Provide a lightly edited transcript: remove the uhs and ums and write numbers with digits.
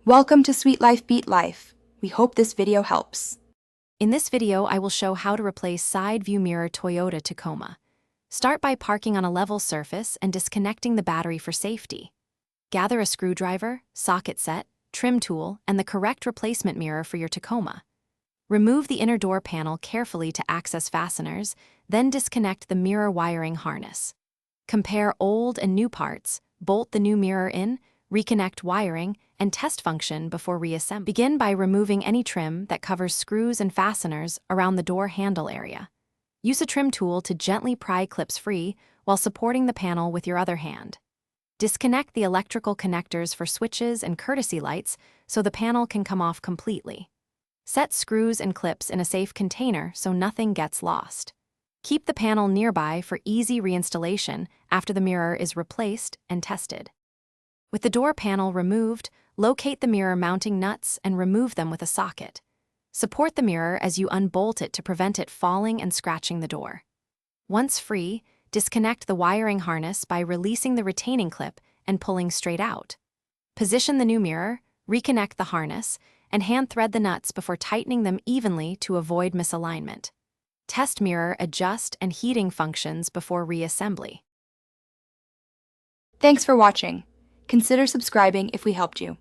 Welcome to Sweet Life Beat Life. We hope this video helps. In this video, I will show how to replace side view mirror Toyota Tacoma. Start by parking on a level surface and disconnecting the battery for safety. Gather a screwdriver, socket set, trim tool, and the correct replacement mirror for your Tacoma. Remove the inner door panel carefully to access fasteners, then disconnect the mirror wiring harness. Compare old and new parts, bolt the new mirror in, reconnect wiring, and test function before reassembly. Begin by removing any trim that covers screws and fasteners around the door handle area. Use a trim tool to gently pry clips free while supporting the panel with your other hand. Disconnect the electrical connectors for switches and courtesy lights so the panel can come off completely. Set screws and clips in a safe container so nothing gets lost. Keep the panel nearby for easy reinstallation after the mirror is replaced and tested. With the door panel removed, locate the mirror mounting nuts and remove them with a socket. Support the mirror as you unbolt it to prevent it falling and scratching the door. Once free, disconnect the wiring harness by releasing the retaining clip and pulling straight out. Position the new mirror, reconnect the harness, and hand thread the nuts before tightening them evenly to avoid misalignment. Test mirror adjust and heating functions before reassembly. Thanks for watching. Consider subscribing if we helped you.